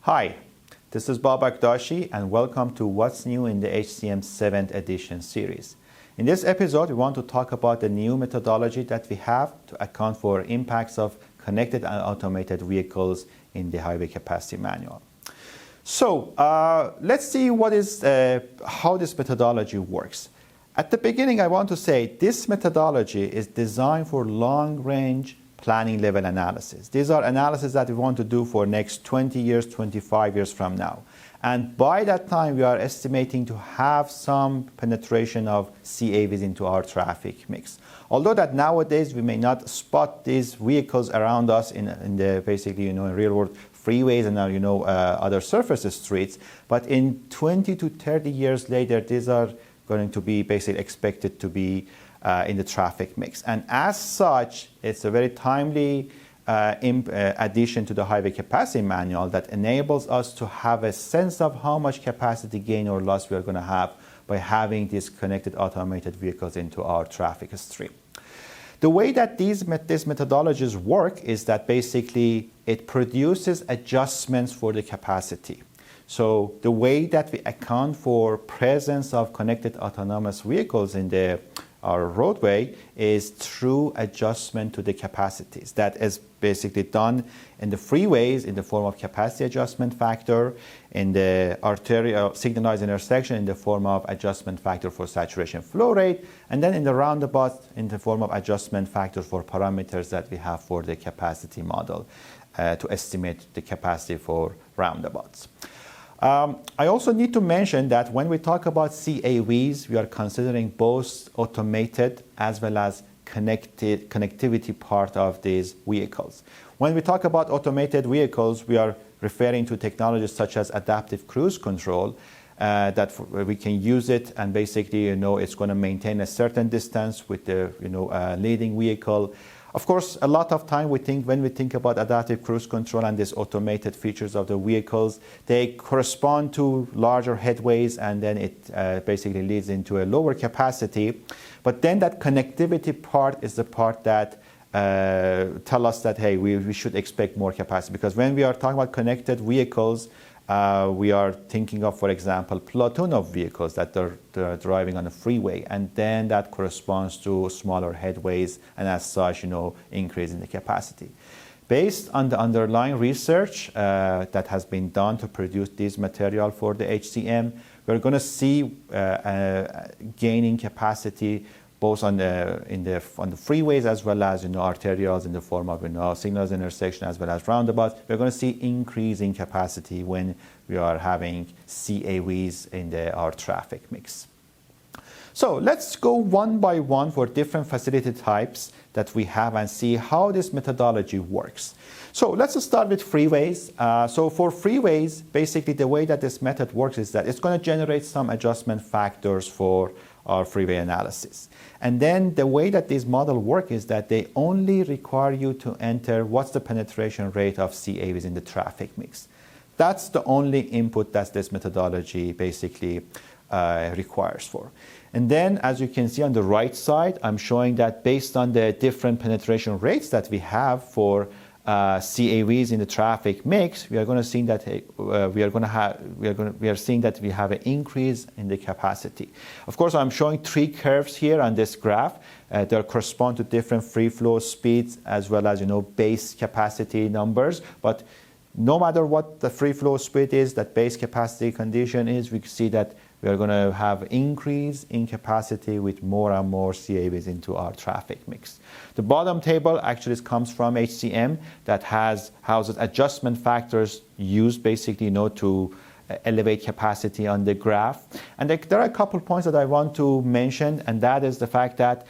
Hi, this is Bob Akdashi and welcome to What's New in the HCM 7th Edition series. In this episode, we want to talk about the new methodology that we have to account for impacts of connected and automated vehicles in the highway capacity manual. So let's see how this methodology works. At the beginning, I want to say this methodology is designed for long-range planning level analysis. These are analyses that we want to do for next 20 years, 25 years from now. And by that time, we are estimating to have some penetration of CAVs into our traffic mix. Although that nowadays we may not spot these vehicles around us in the basically, in real world freeways and other surface streets, but in 20 to 30 years later, these are going to be basically expected to be in the traffic mix. And as such, it's a very timely addition to the highway capacity manual that enables us to have a sense of how much capacity gain or loss we are going to have by having these connected automated vehicles into our traffic stream. The way that these methodologies work is that basically it produces adjustments for the capacity. So the way that we account for presence of connected autonomous vehicles in our roadway is through adjustment to the capacities. That is basically done in the freeways in the form of capacity adjustment factor, in the arterial signalized intersection in the form of adjustment factor for saturation flow rate, and then in the roundabout in the form of adjustment factor for parameters that we have for the capacity model to estimate the capacity for roundabouts. I also need to mention that when we talk about CAVs, we are considering both automated as well as connectivity part of these vehicles. When we talk about automated vehicles, we are referring to technologies such as adaptive cruise control that we can use it and basically, it's going to maintain a certain distance with the, leading vehicle. Of course, a lot of time when we think about adaptive cruise control and these automated features of the vehicles, they correspond to larger headways and then it basically leads into a lower capacity. But then that connectivity part is the part that tell us that, hey, we should expect more capacity. Because when we are talking about connected vehicles, we are thinking of, for example, platoon of vehicles that are driving on a freeway, and then that corresponds to smaller headways, and as such, increase in the capacity. Based on the underlying research that has been done to produce this material for the HCM, we're going to see gaining capacity both on the freeways as well as arterials in the form of signalized intersection as well as roundabouts. We're going to see increasing capacity when we are having CAVs in our traffic mix. So let's go one by one for different facility types that we have and see how this methodology works. So let's start with freeways. So for freeways, basically the way that this method works is that it's going to generate some adjustment factors for our freeway analysis. And then the way that these models work is that they only require you to enter what's the penetration rate of CAVs in the traffic mix. That's the only input that this methodology basically requires for. And then, as you can see on the right side, I'm showing that based on the different penetration rates that we have for CAVs in the traffic mix, we are going to see that we are seeing that we have an increase in the capacity. Of course, I'm showing three curves here on this graph. They correspond to different free flow speeds as well as base capacity numbers. But no matter what the free flow speed is, that base capacity condition is, we see that we are going to have increase in capacity with more and more CAVs into our traffic mix. The bottom table actually comes from HCM that houses adjustment factors used basically to elevate capacity on the graph. And there are a couple points that I want to mention, and that is the fact that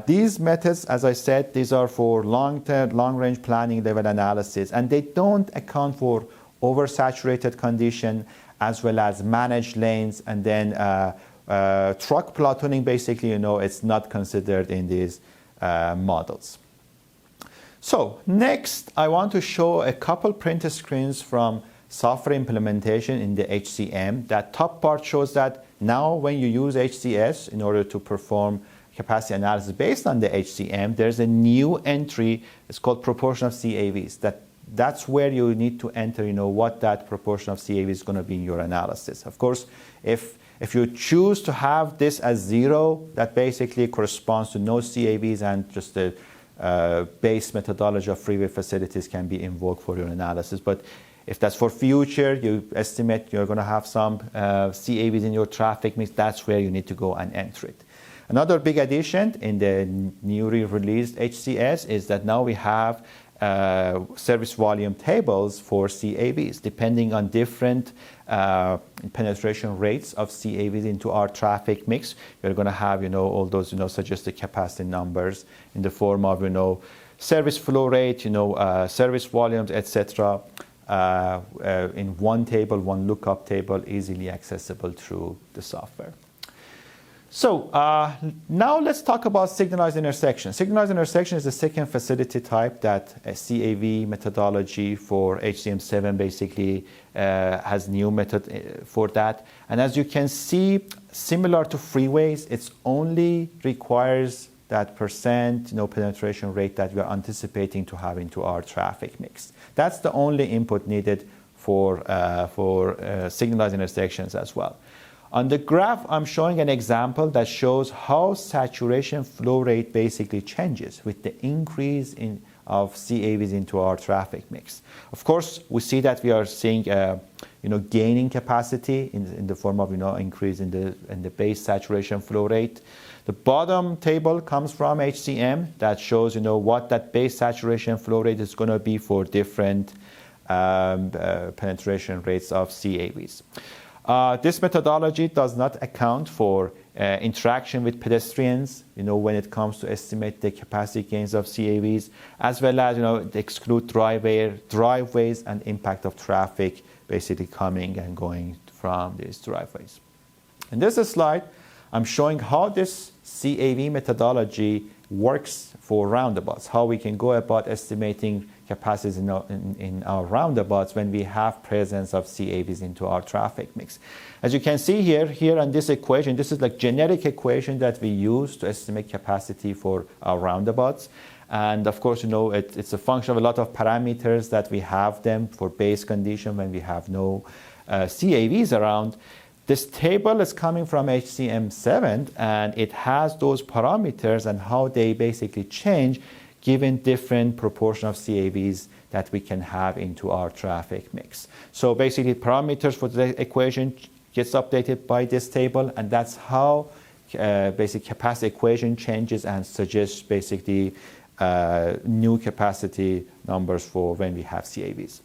these methods, as I said, these are for long-range planning level analysis, and they don't account for oversaturated condition as well as managed lanes, and then truck platooning, basically, it's not considered in these models. So next, I want to show a couple printed screens from software implementation in the HCM. That top part shows that now when you use HCS in order to perform capacity analysis based on the HCM, there's a new entry. It's called proportion of CAVs. That that's where you need to enter, what that proportion of CAV is going to be in your analysis. Of course, if you choose to have this as 0, that basically corresponds to no CAVs, and just the base methodology of freeway facilities can be invoked for your analysis. But if that's for future, you estimate you're going to have some CAVs in your traffic mix, that's where you need to go and enter it. Another big addition in the newly released HCS is that now we have service volume tables for CAVs. Depending on different penetration rates of CAVs into our traffic mix, we're going to have all those suggested capacity numbers in the form of service flow rate, service volumes, etc. In one table, one lookup table, easily accessible through the software. So now let's talk about signalized intersection. Signalized intersection is the second facility type that a CAV methodology for HCM7 basically has new method for that. And as you can see, similar to freeways, it only requires that percent penetration rate that we are anticipating to have into our traffic mix. That's the only input needed for signalized intersections as well. On the graph, I'm showing an example that shows how saturation flow rate basically changes with the increase of CAVs into our traffic mix. Of course, we see that we are seeing gaining capacity in the form of increase in the base saturation flow rate. The bottom table comes from HCM that shows what that base saturation flow rate is going to be for different penetration rates of CAVs. This methodology does not account for interaction with pedestrians, when it comes to estimate the capacity gains of CAVs, as well as, exclude driveways and impact of traffic basically coming and going from these driveways. In this slide, I'm showing how this CAV methodology works for roundabouts, how we can go about estimating capacities in our roundabouts when we have presence of CAVs into our traffic mix. As you can see here on this equation, this is like generic equation that we use to estimate capacity for our roundabouts. And of course, it's a function of a lot of parameters that we have them for base condition when we have no CAVs around. This table is coming from HCM7, and it has those parameters and how they basically change given different proportion of CAVs that we can have into our traffic mix. So basically, parameters for the equation gets updated by this table, and that's how basic capacity equation changes and suggests basically new capacity numbers for when we have CAVs.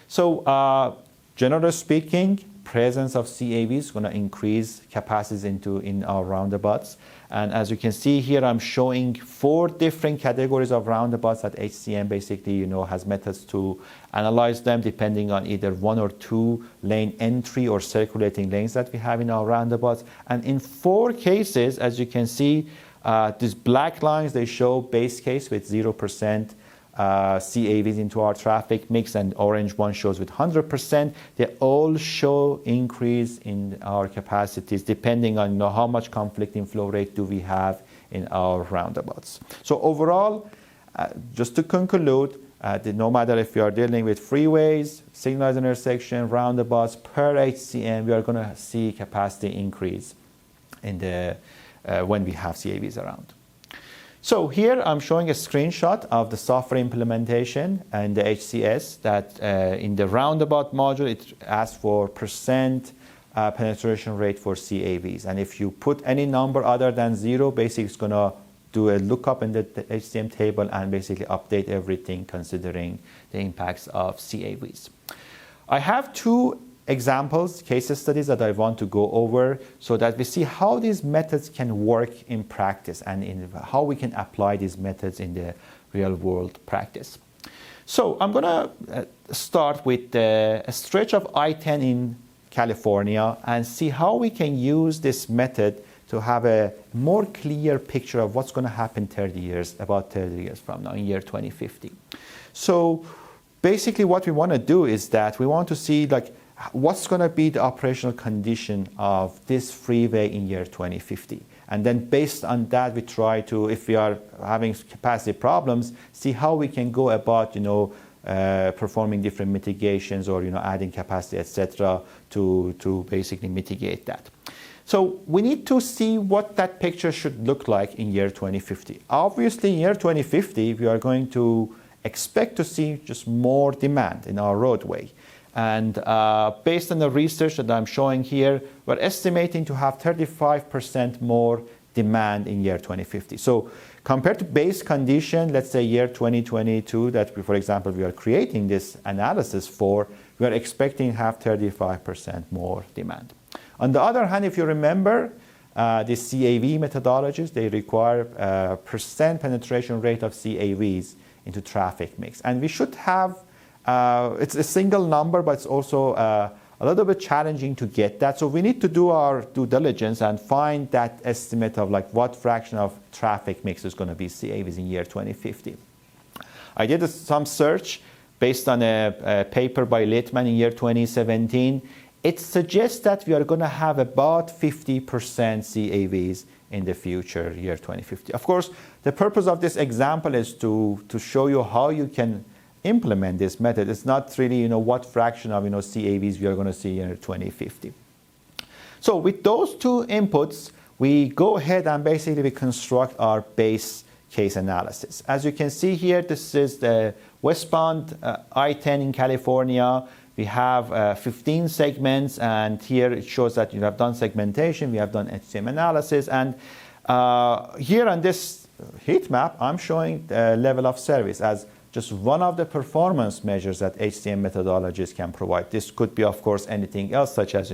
So generally speaking, presence of CAVs is going to increase capacities in our roundabouts. And as you can see here, I'm showing 4 different categories of roundabouts that HCM basically, has methods to analyze them depending on either 1 or 2 lane entry or circulating lanes that we have in our roundabouts. And in 4 cases, as you can see, these black lines, they show base case with 0% CAVs into our traffic mix, and orange one shows with 100%. They all show increase in our capacities depending on how much conflicting flow rate do we have in our roundabouts. So overall, just to conclude, no matter if you are dealing with freeways, signalized intersection, roundabouts, per HCM, we are going to see capacity increase in the when we have CAVs around. So here I'm showing a screenshot of the software implementation and the HCS that in the roundabout module, it asks for percent penetration rate for CAVs. And if you put any number other than 0, basically it's going to do a lookup in the HCM table and basically update everything considering the impacts of CAVs. I have 2 examples, case studies that I want to go over so that we see how these methods can work in practice and in how we can apply these methods in the real world practice. So I'm going to start with a stretch of I-10 in California and see how we can use this method to have a more clear picture of what's going to happen about 30 years from now, in year 2050. So basically what we want to do is that we want to see what's going to be the operational condition of this freeway in year 2050. And then based on that, we try to, if we are having capacity problems, see how we can go about, performing different mitigations or adding capacity, etc., to basically mitigate that. So we need to see what that picture should look like in year 2050. Obviously, in year 2050, we are going to expect to see just more demand in our roadway. And based on the research that I'm showing here, we're estimating to have 35% more demand in year 2050. So compared to base condition, let's say year 2022, that we, for example, we are creating this analysis for, we are expecting to have 35% more demand. On the other hand, if you remember, the CAV methodologies, they require percent penetration rate of CAVs into traffic mix. And we should have, it's a single number, but it's also a little bit challenging to get that. So we need to do our due diligence and find that estimate of like what fraction of traffic mix is going to be CAVs in year 2050. I did some search based on a paper by Littman in year 2017. It suggests that we are going to have about 50% CAVs in the future, year 2050. Of course, the purpose of this example is to show you how you can implement this method. It's not really, what fraction of, CAVs we are going to see in 2050. So with those two inputs, we go ahead and basically we construct our base case analysis. As you can see here, this is the westbound I-10 in California. We have 15 segments, and here it shows that you have done segmentation, we have done HCM analysis, and here on this heat map, I'm showing the level of service as just one of the performance measures that HCM methodologies can provide. This could be, of course, anything else, such as,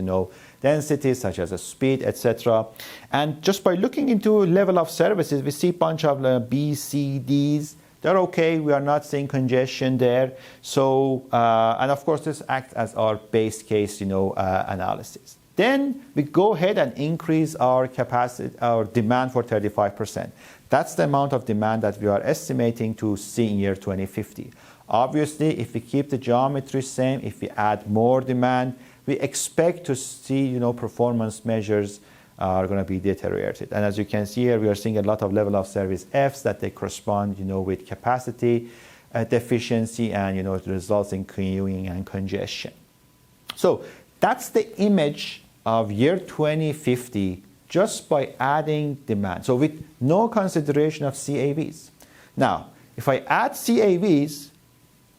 density, such as a speed, etc. And just by looking into level of services, we see a bunch of B, C, Ds. They're okay. We are not seeing congestion there. So, and of course, this acts as our base case, analysis. Then we go ahead and increase our capacity, our demand for 35%. That's the amount of demand that we are estimating to see in year 2050. Obviously, if we keep the geometry same, if we add more demand, we expect to see, performance measures are going to be deteriorated. And as you can see here, we are seeing a lot of level of service Fs that they correspond, with capacity deficiency, and, it results in queuing and congestion. So that's the image of year 2050 just by adding demand. So with no consideration of CAVs. Now, if I add CAVs,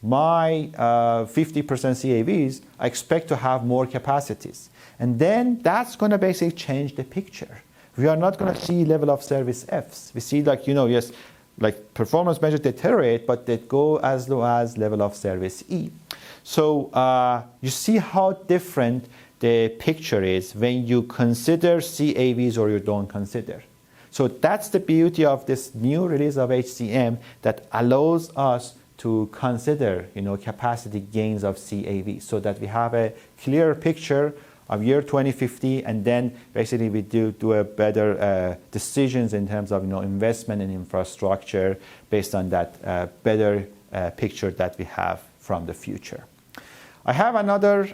my 50% CAVs, I expect to have more capacities. And then that's going to basically change the picture. We are not going to see level of service Fs. We see yes, like performance measures deteriorate, but they go as low as level of service E. So you see how different the picture is when you consider CAVs or you don't consider. So that's the beauty of this new release of HCM that allows us to consider, capacity gains of CAVs so that we have a clear picture of year 2050, and then basically we do a better decisions in terms of investment in infrastructure based on that better picture that we have from the future. I have another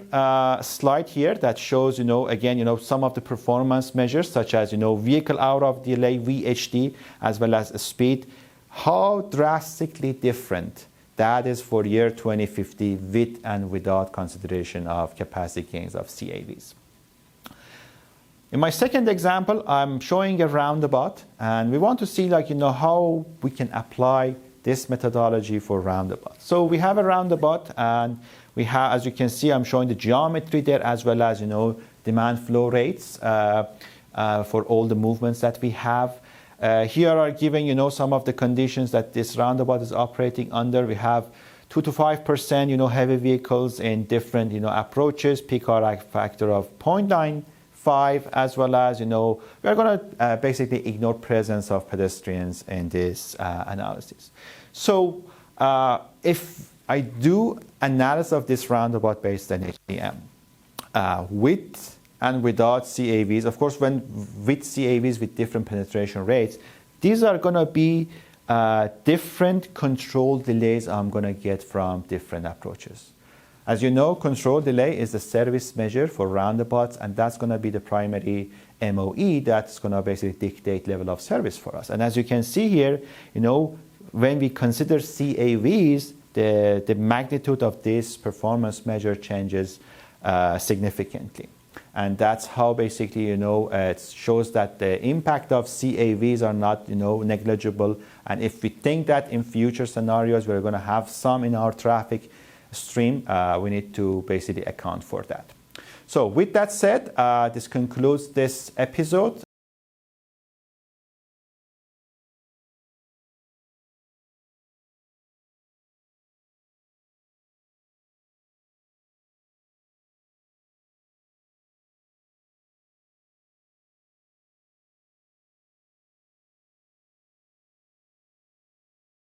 slide here that shows, again, some of the performance measures such as, vehicle hour of delay, VHD, as well as speed, how drastically different that is for year 2050 with and without consideration of capacity gains of CAVs. In my second example, I'm showing a roundabout, and we want to see how we can apply this methodology for roundabout. So we have a roundabout, and we have, as you can see, I'm showing the geometry there as well as, demand flow rates for all the movements that we have. Here are given, some of the conditions that this roundabout is operating under. We have 2 to 5%, heavy vehicles in different, approaches, peak hour factor of 0.95, as well as, we are going to basically ignore presence of pedestrians in this analysis. So if I do analysis of this roundabout based on HCM with and without CAVs, of course, when with CAVs with different penetration rates, these are going to be different control delays I'm going to get from different approaches. As you know, control delay is the service measure for roundabouts, and that's going to be the primary MOE that's going to basically dictate level of service for us. And as you can see here, when we consider CAVs, the magnitude of this performance measure changes significantly. And that's how basically, it shows that the impact of CAVs are not, negligible. And if we think that in future scenarios we're going to have some in our traffic stream, we need to basically account for that. So with that said, this concludes this episode.